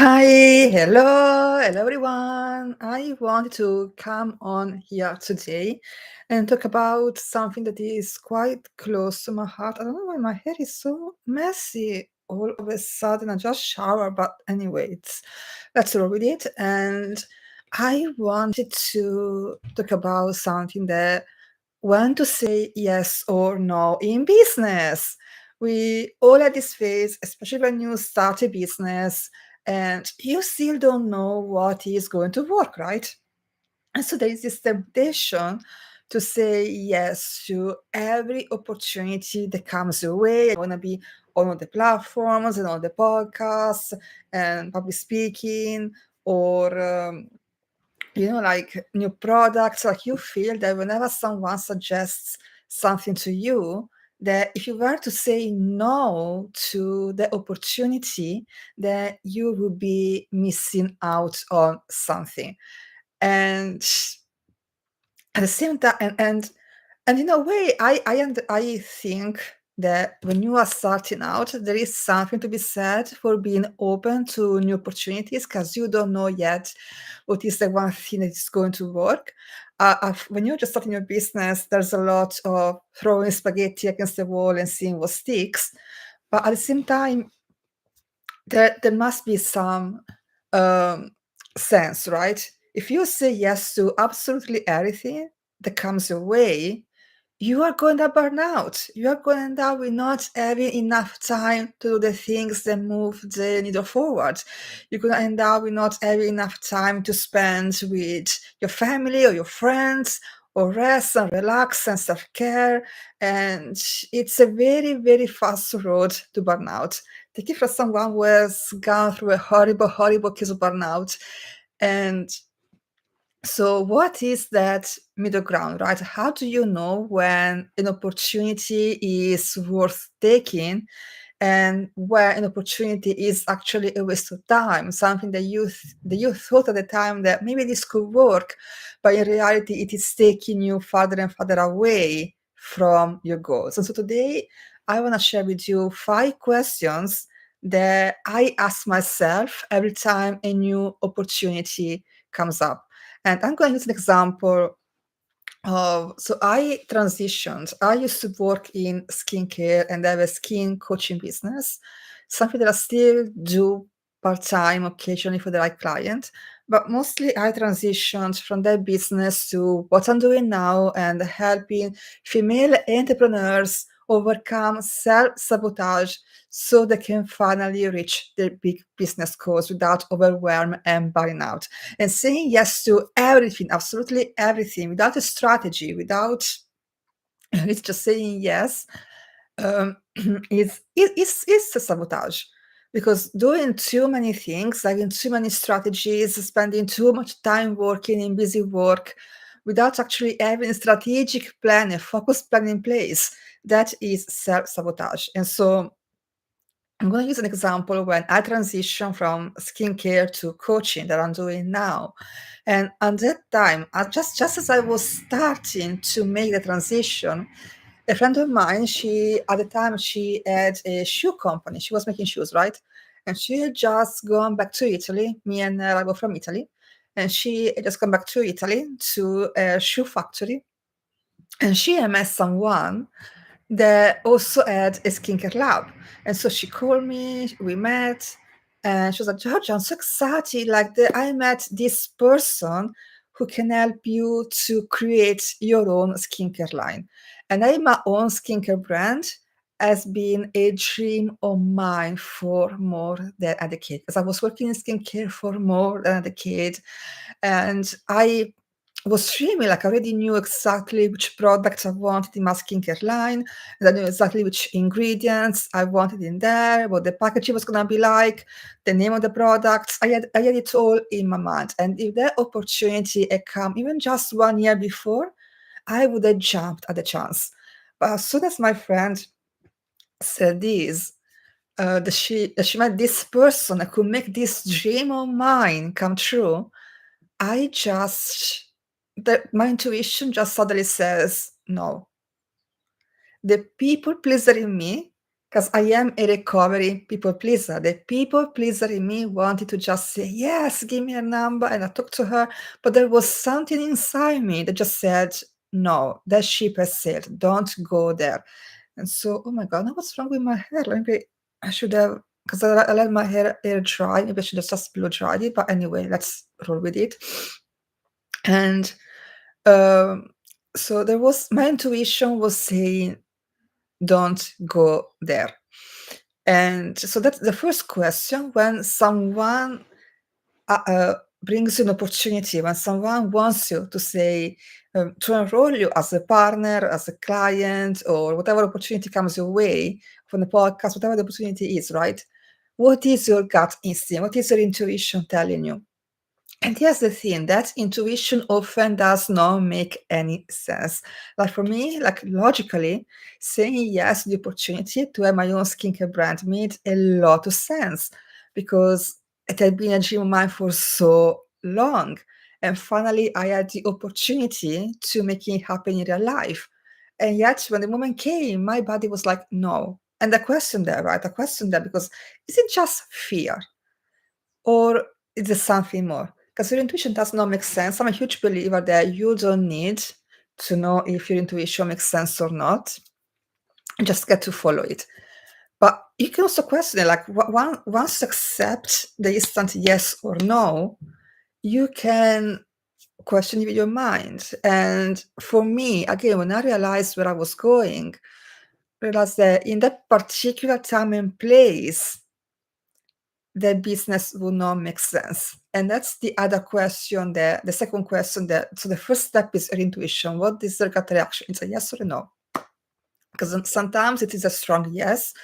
Hi, hello everyone. I want to come on here today and talk about something that is quite close to my heart. I don't know why my hair is so messy all of a sudden. I just shower, but anyway, let's roll with it. And I wanted to talk about something that when to say yes or no in business. We all at this phase, especially when you start a business and you still don't know what is going to work, right? And so there is this temptation to say yes to every opportunity that comes your way. I want to be on all the platforms and all the podcasts and public speaking or like new products, like you feel that whenever someone suggests something to you, that if you were to say no to the opportunity, that you would be missing out on something. And at the same time, and in a way, I think that when you are starting out, there is something to be said for being open to new opportunities because you don't know yet what is the one thing that is going to work. When you're just starting your business, there's a lot of throwing spaghetti against the wall and seeing what sticks. But at the same time, there must be some um, sense, right? If you say yes to absolutely everything that comes your way, you are going to burn out. You are going to end up with not having enough time to do the things that move the needle forward. You're going to end up with not having enough time to spend with your family or your friends or rest and relax and self-care. And it's a very, very fast road to burnout. Take it from someone who has gone through a horrible, horrible case of burnout. And so, what is that middle ground, right? How do you know when an opportunity is worth taking and where an opportunity is actually a waste of time, something that you thought at the time that maybe this could work, but in reality, it is taking you farther and farther away from your goals. And so, today, I want to share with you 5 questions that I ask myself every time a new opportunity comes up. And I'm going to use an example of, so I transitioned. I used to work in skincare and I have a skin coaching business, something that I still do part-time occasionally for the right client. But mostly I transitioned from that business to what I'm doing now and helping female entrepreneurs overcome self-sabotage so they can finally reach their big business goals without overwhelm and burning out. And saying yes to everything, absolutely everything, without a strategy, without it's just saying yes, um, is a sabotage. Because doing too many things, having too many strategies, spending too much time working in busy work without actually having a strategic plan, a focused plan in place, that is self-sabotage. And so I'm going to use an example when I transition from skincare to coaching that I'm doing now. And at that time, just as I was starting to make the transition, a friend of mine, at the time, she had a shoe company. She was making shoes, right? And she had just gone back to Italy. Me and her are both from Italy. And she had just gone back to Italy to a shoe factory. And she had met someone that also had a skincare lab. And so she called me, we met, and she was like, Georgia, I'm so excited. I met this person who can help you to create your own skincare line. And I my own skincare brand has been a dream of mine for more than a decade. Because I was working in skincare for more than a decade. And I was dreaming, like I already knew exactly which products I wanted in my skincare line, and I knew exactly which ingredients I wanted in there, what the packaging was gonna be like, the name of the products. I had it all in my mind. And if that opportunity had come even just 1 year before, I would have jumped at the chance. But as soon as my friend said this, that she met this person that could make this dream of mine come true, I just that my intuition just suddenly says, no. The people pleaser in me because I am a recovery people pleaser. The people pleaser in me wanted to just say, yes, give me a number. And I talked to her. But there was something inside me that just said, no, that ship has sailed. Don't go there. And so, oh my God, now what's wrong with my hair? Maybe I should have, because I let my hair air dry. Maybe I should have just blow dried it. But anyway, let's roll with it. And um, so there was, my intuition was saying, don't go there. And so that's the first question. When someone brings you an opportunity, when someone wants you to say, to enroll you as a partner, as a client, or whatever opportunity comes your way from the podcast, whatever the opportunity is, right? What is your gut instinct? What is your intuition telling you? And here's the thing, that intuition often does not make any sense. Like for me, like logically, saying yes to the opportunity to have my own skincare brand made a lot of sense because it had been a dream of mine for so long. And finally, I had the opportunity to make it happen in real life. And yet, when the moment came, my body was like, no. And I questioned that, right? I questioned that because is it just fear? Or is there something more? Because your intuition does not make sense. I'm a huge believer that you don't need to know if your intuition makes sense or not. You just get to follow it. But you can also question it, like once you accept the instant yes or no, you can question it with your mind. And for me, again, when I realized where I was going, I realized that in that particular time and place, the business will not make sense. And that's the other question there. The second question there. So the first step is your intuition. What is the gut reaction? It's a yes or a no. Because sometimes it is a strong yes,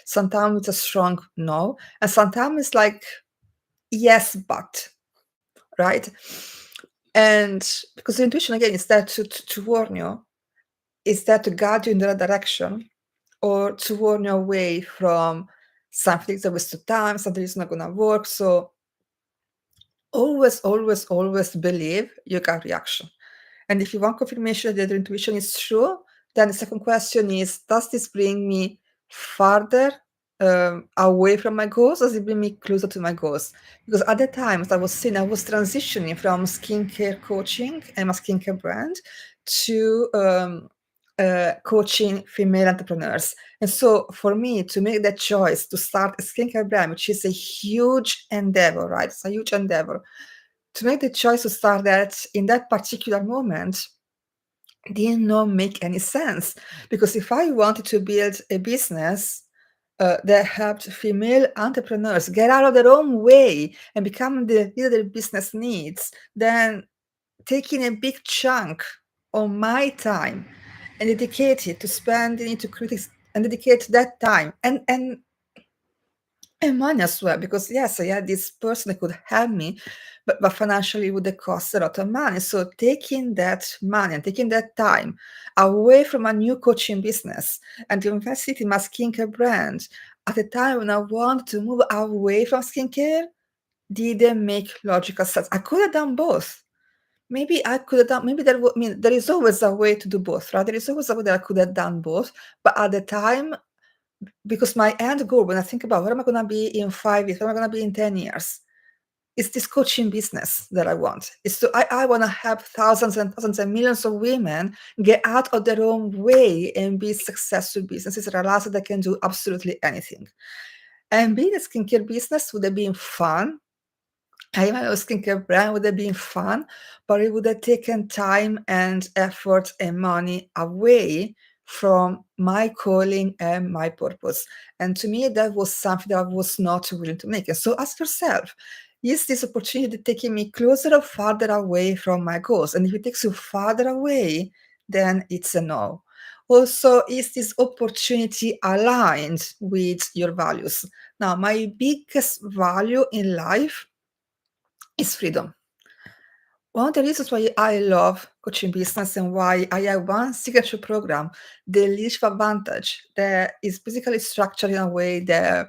sometimes it's a strong no, and sometimes it's like yes, but, right? And because the intuition again is there to warn you, is there to guide you in the right direction, or to warn you away from something that's a waste of time, something that's not gonna work. So always believe your gut reaction. And if you want confirmation that your intuition is true, then the second question is, does this bring me farther away from my goals, or does it bring me closer to my goals? Because at the time, as I was saying, I was transitioning from skincare coaching and my skincare brand to coaching female entrepreneurs. And so for me to make that choice to start a skincare brand, which is a huge endeavor, right? It's a huge endeavor. To make the choice to start that in that particular moment did not make any sense. Because if I wanted to build a business that helped female entrepreneurs get out of their own way and become the leader their business needs, then taking a big chunk of my time and dedicate it to spending it to create and dedicate that time and money as well, because yes, I had this person that could help me, but financially it would have cost a lot of money. So taking that money and taking that time away from a new coaching business and to invest it in my skincare brand at a time when I want to move away from skincare didn't make logical sense. I could have done both. Maybe I could have done, maybe there would, I mean, there is always a way to do both, right? There is always a way that I could have done both. But at the time, because my end goal, when I think about where am I going to be in 5 years, where am I going to be in 10 years, it's this coaching business that I want. I want to help thousands and thousands and millions of women get out of their own way and be successful businesses that realize that they can do absolutely anything. And being a skincare business would have been fun. Having my own skincare brand would have been fun, but it would have taken time and effort and money away from my calling and my purpose. And to me, that was something that I was not willing to make. And so ask yourself, is this opportunity taking me closer or farther away from my goals? And if it takes you farther away, then it's a no. Also, is this opportunity aligned with your values? Now, my biggest value in life is freedom. One of the reasons why I love coaching business and why I have one signature program, the Leadership Advantage, that is basically structured in a way that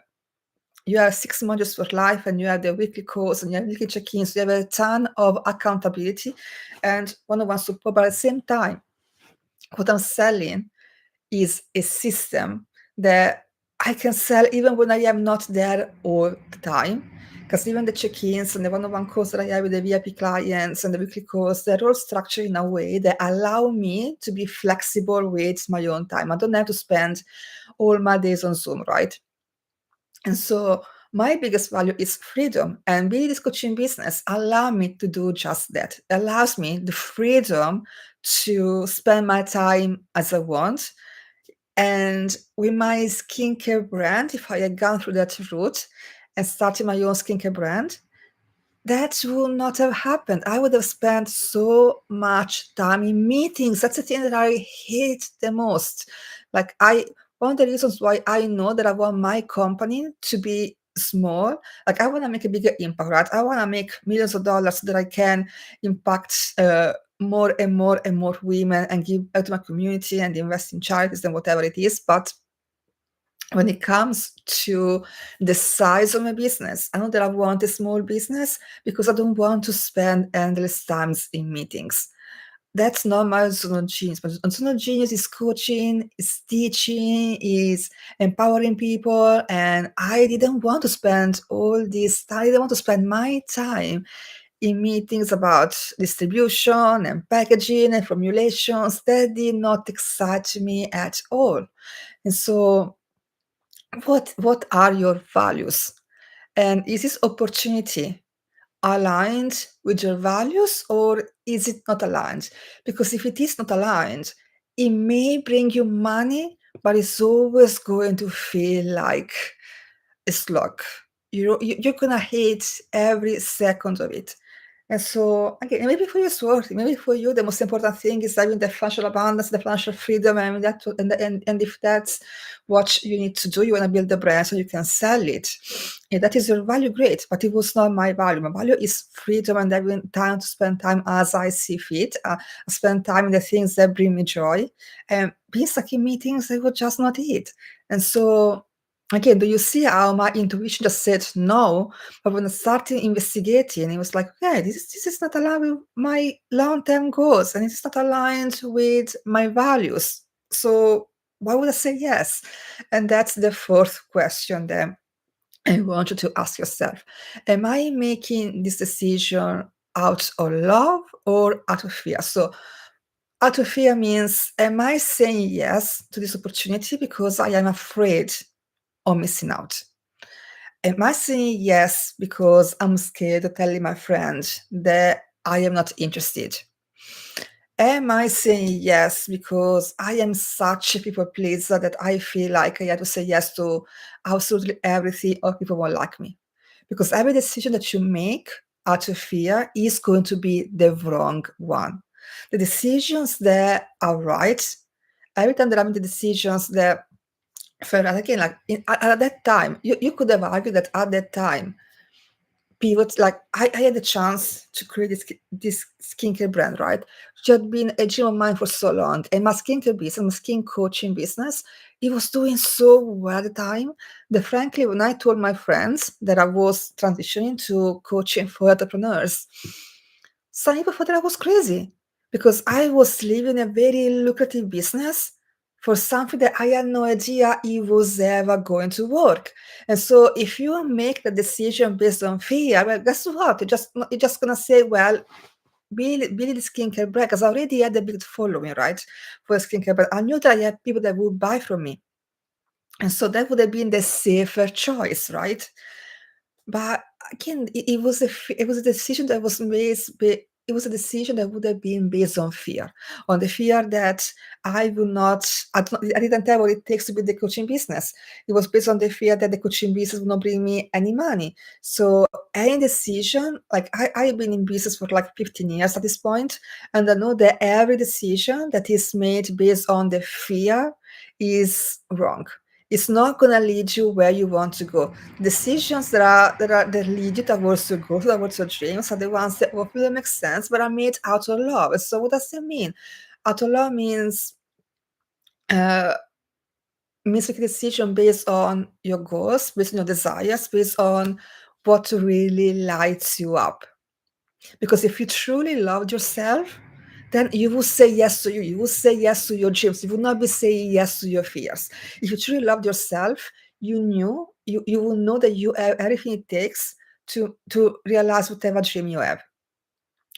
you have 6 modules for life and you have the weekly calls and you have weekly check-ins. You have a ton of accountability and one-on-one support. But at the same time, what I'm selling is a system that I can sell even when I am not there all the time. Because even the check-ins and the one-on-one calls that I have with the VIP clients and the weekly calls, they're all structured in a way that allow me to be flexible with my own time. I don't have to spend all my days on Zoom, right? And so my biggest value is freedom. And being this coaching business allow me to do just that. It allows me the freedom to spend my time as I want. And with my skincare brand, if I had gone through that route and started my own skincare brand, that would not have happened. I would have spent so much time in meetings. That's the thing that I hate the most. Like one of the reasons why I know that I want my company to be small, like I want to make a bigger impact, right? I want to make millions of dollars so that I can impact more and more and more women and give back to my community and invest in charities and whatever it is. But when it comes to the size of my business, I know that I want a small business because I don't want to spend endless times in meetings. That's not my zone of genius. My zone of genius is coaching, is teaching, is empowering people. And I didn't want to spend all this time, I didn't want to spend my time in meetings about distribution and packaging and formulations. That did not excite me at all. And so what are your values? And is this opportunity aligned with your values or is it not aligned? Because if it is not aligned, it may bring you money, but it's always going to feel like a slog. You're gonna hate every second of it. And so again, maybe for you it's worth it. Maybe for you the most important thing is having the financial abundance, the financial freedom, and if that's what you need to do, you want to build a brand so you can sell it. If that is your value, great. But it was not my value. My value is freedom and having time to spend time as I see fit. Spend time in the things that bring me joy. And being stuck in meetings, I would just not it. And so again, do you see how my intuition just said no? But when I started investigating, it was like, okay, this is not aligned with my long-term goals and it's not aligned with my values. So why would I say yes? And that's the fourth question then I want you to ask yourself. Am I making this decision out of love or out of fear? So out of fear means, am I saying yes to this opportunity because I am afraid of missing out? Am I saying yes because I'm scared of telling my friends that I am not interested? Am I saying yes because I am such a people pleaser that I feel like I have to say yes to absolutely everything or people won't like me? Because every decision that you make out of fear is going to be the wrong one. The decisions that are right, every time that I'm in the decisions that felt again like at that time, you could have argued that at that time pivot like I had the chance to create this skincare brand, right? Which had been a dream of mine for so long. And my skincare business, my skin coaching business, it was doing so well at the time that frankly, when I told my friends that I was transitioning to coaching for entrepreneurs, some people thought that I was crazy because I was leaving a very lucrative business for something that I had no idea it was ever going to work. And so if you make the decision based on fear, well, guess what? You're just gonna say, well, build the skincare brand, because I already had a big following, right? For a skincare brand. I knew that I had people that would buy from me. And so that would have been the safer choice, right? But again, it was a decision that was it was a decision that would have been based on the fear that I will not, I didn't have what it takes to build the coaching business. It was based on the fear that the coaching business would not bring me any money. So any decision, like I've been in business for like 15 years at this point, and I know that every decision that is made based on the fear is wrong. It's not going to lead you where you want to go. Decisions that lead you towards your goals, towards your dreams, are the ones that hopefully make sense, but are made out of love. So what does that mean? Out of love uh, means make a decision based on your goals, based on your desires, based on what really lights you up. Because if you truly loved yourself, then you will say yes to you. You will say yes to your dreams. You will not be saying yes to your fears. If you truly loved yourself, you will know that you have everything it takes to realize whatever dream you have.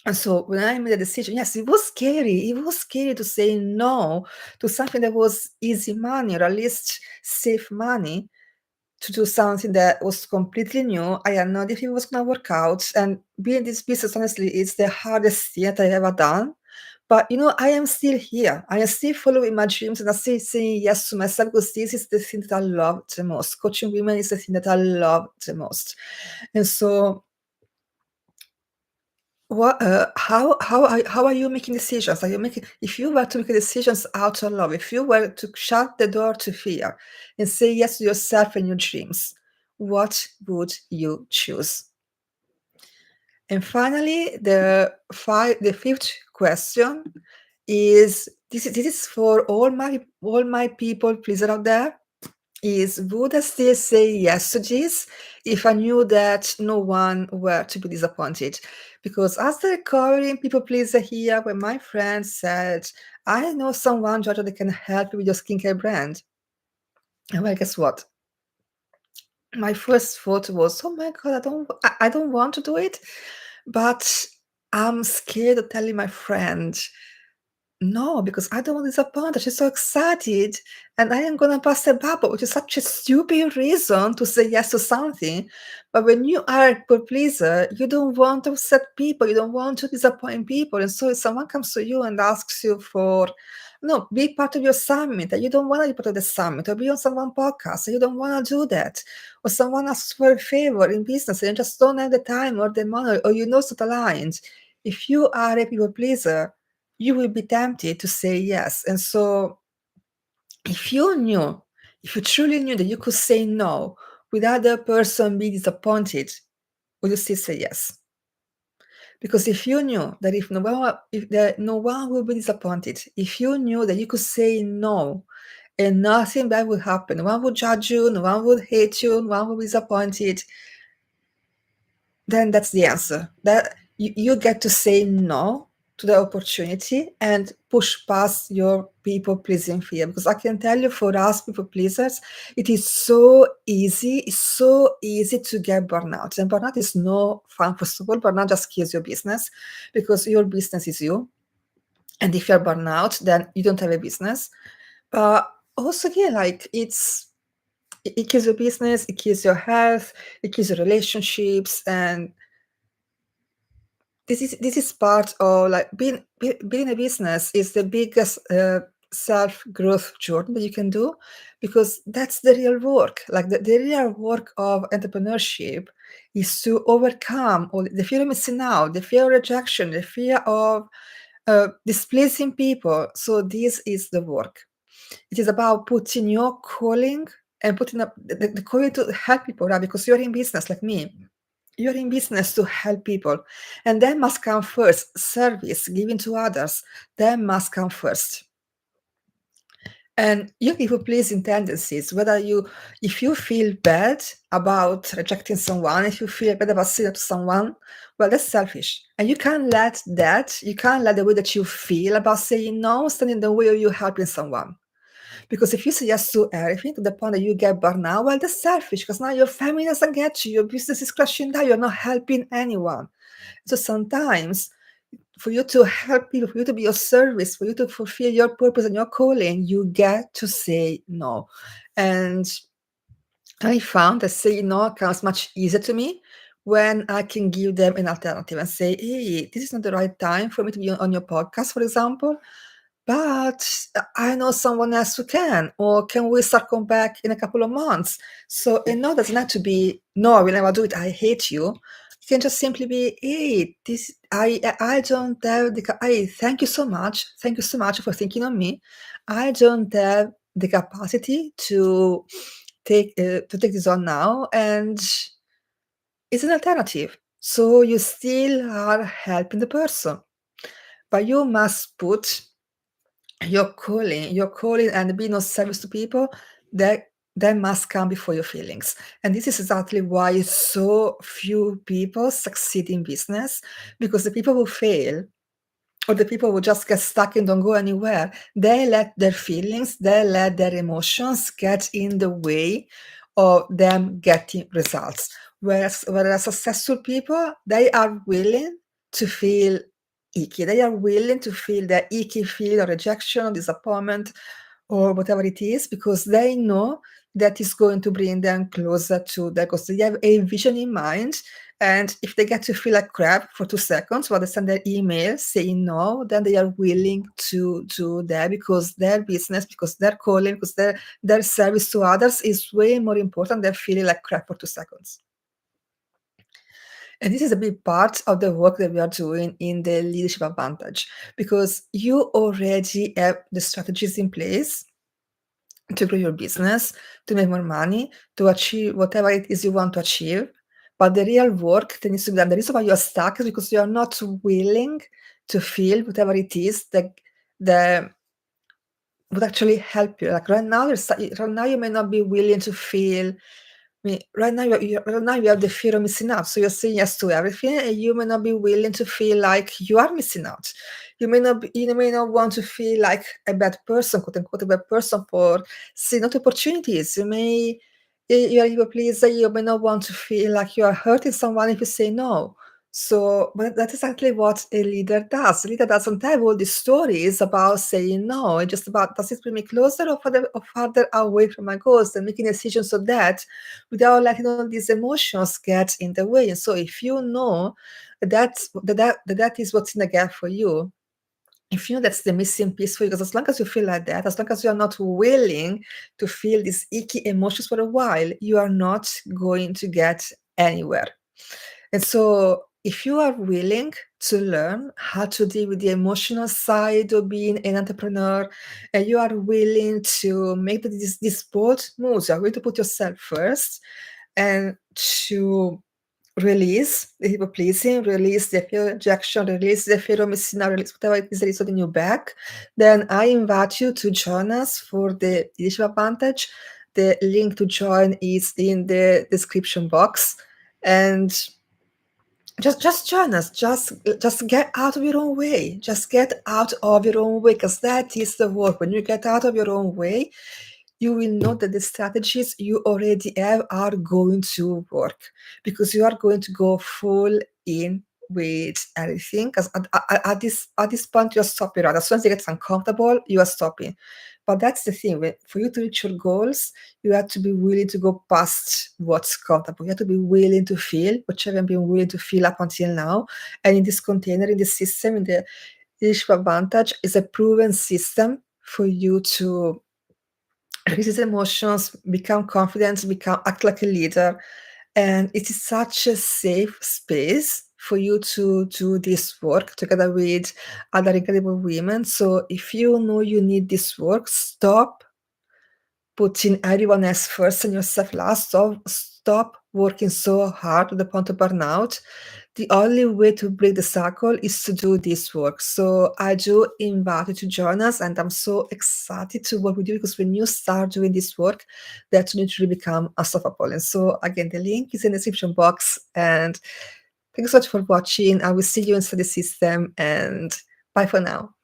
And so when I made a decision, yes, it was scary. It was scary to say no to something that was easy money, or at least safe money, to do something that was completely new. I had no idea if it was going to work out. And being this business, honestly, is the hardest thing that I've ever done. But I am still here. I am still following my dreams, and I'm still saying yes to myself, because this is the thing that I love the most. Coaching women is the thing that I love the most. And so, how are you making decisions? Are you making If you were to make decisions out of love, if you were to shut the door to fear and say yes to yourself and your dreams, what would you choose? And finally, the fifth question is this is for all my people pleaser out there, is, would I still say yes to this if I knew that no one were to be disappointed? Because as the recovering people pleaser here, when my friend said, I know someone, Giorgio, that can help you with your skincare brand. And well, guess what? My first thought was, oh my God, I don't want to do it, but I'm scared of telling my friend no, because I don't want to disappoint her. She's so excited, and I am gonna pass the bubble, which is such a stupid reason to say yes to something. But when you are a people pleaser, you don't want to upset people, you don't want to disappoint people. And so if someone comes to you and asks you for, no, be part of your summit, and you don't want to be part of the summit, or be on someone podcast, and you don't want to do that, or someone asks for a favor in business and you just don't have the time or the money, or it's not aligned. If you are a people pleaser, you will be tempted to say yes. And so if you truly knew that you could say no without the person being disappointed, would you still say yes? Because if you knew that no one will be disappointed, if you knew that you could say no and nothing bad would happen, no one would judge you, no one would hate you, no one would be disappointed, then that's the answer. That you get to say no to the opportunity and push past your people pleasing fear. Because I can tell you, for us people pleasers, it is so easy. It's so easy to get burnout. And burnout is no fun. First of all, burnout just kills your business, because your business is you. And if you're burnout, then you don't have a business. But also, yeah, like it kills your business, it kills your health, it kills your relationships. And this is part of, like, being a business is the biggest self-growth journey that you can do, because that's the real work. Like, the real work of entrepreneurship is to overcome all the fear of missing out, the fear of rejection, the fear of displeasing people. So this is the work. It is about putting your calling and putting up the calling to help people, right? Because you're in business like me. You're in business to help people. And that must come first. Service, giving to others, that must come first. And your people pleasing tendencies, if you feel bad about rejecting someone, if you feel bad about saying no to someone, well, that's selfish. And you can't let the way that you feel about saying no stand in the way of you helping someone. Because if you say yes to everything to the point that you get burnout, well, that's selfish, because now your family doesn't get you, your business is crashing down, you're not helping anyone. So sometimes, for you to help people, for you to be of service, for you to fulfill your purpose and your calling, you get to say no. And I found that saying no comes much easier to me when I can give them an alternative and say, hey, this is not the right time for me to be on your podcast, for example, but I know someone else who can, or can we circle back in a couple of months? So a no doesn't have to be, no, I will never do it, I hate you. It can just simply be, hey, I don't have thank you so much. Thank you so much for thinking on me. I don't have the capacity to take this on now, and it's an alternative. So you still are helping the person, but you must put your calling and being of service to people, that must come before your feelings. And this is exactly why so few people succeed in business, because the people who fail, or the people who just get stuck and don't go anywhere, they let their feelings, they let their emotions get in the way of them getting results. Whereas successful people, they are willing to feel icky. They are willing to feel the icky feeling of rejection, disappointment, or whatever it is, because they know that is going to bring them closer to their goals. They have a vision in mind, and if they get to feel like crap for 2 seconds while they send their email saying no, then they are willing to do that, because their business, because their calling, because their service to others is way more important than feeling like crap for 2 seconds. And this is a big part of the work that we are doing in the leadership advantage, because you already have the strategies in place to grow your business, to make more money, to achieve whatever it is you want to achieve. But the real work that needs to be done, the reason why you're stuck is because you are not willing to feel whatever it is that would actually help you. Like right now, right now you may not be willing to feel. I mean, right now right now you have the fear of missing out. So you're saying yes to everything, and you may not be willing to feel like you are missing out. You may not want to feel like a bad person, quote unquote, a bad person for seeing not opportunities. You are people pleaser. You may not want to feel like you are hurting someone if you say no. So, but that's exactly what a leader does. A leader doesn't have all these stories about saying no. It's just about, does it bring me closer or farther away from my goals, and making decisions of that without letting all these emotions get in the way. And so if you know that is what's in the gap for you, if you know that's the missing piece for you, because as long as you feel like that, as long as you are not willing to feel these icky emotions for a while, you are not going to get anywhere. And so if you are willing to learn how to deal with the emotional side of being an entrepreneur, and you are willing to make these bold moves, you are willing to put yourself first and to release the people pleasing, release the fear of rejection, release the fear of missing out, release whatever it is that is holding you back, then I invite you to join us for the leadership advantage. The link to join is in the description box. And just join us. Just get out of your own way. Just get out of your own way, because that is the work. When you get out of your own way, you will know that the strategies you already have are going to work, because you are going to go full in with everything. Because at this point, you're stopping. Right? As soon as it gets uncomfortable, you are stopping. But that's the thing. For you to reach your goals, you have to be willing to go past what's comfortable. You have to be willing to feel what you haven't been willing to feel up until now. And in this container, in this system, in the leadership advantage, is a proven system for you to release these emotions, become confident, act like a leader. And it is such a safe space for you to do this work together with other incredible women. So if you know you need this work, stop putting everyone else first and yourself last. Stop working so hard to the point of burnout. The only way to break the cycle is to do this work. So I do invite you to join us, and I'm so excited to work with you, because when you start doing this work, that's when it really become unstoppable. And so again, the link is in the description box. And thanks so much for watching. I will see you inside the system, and bye for now.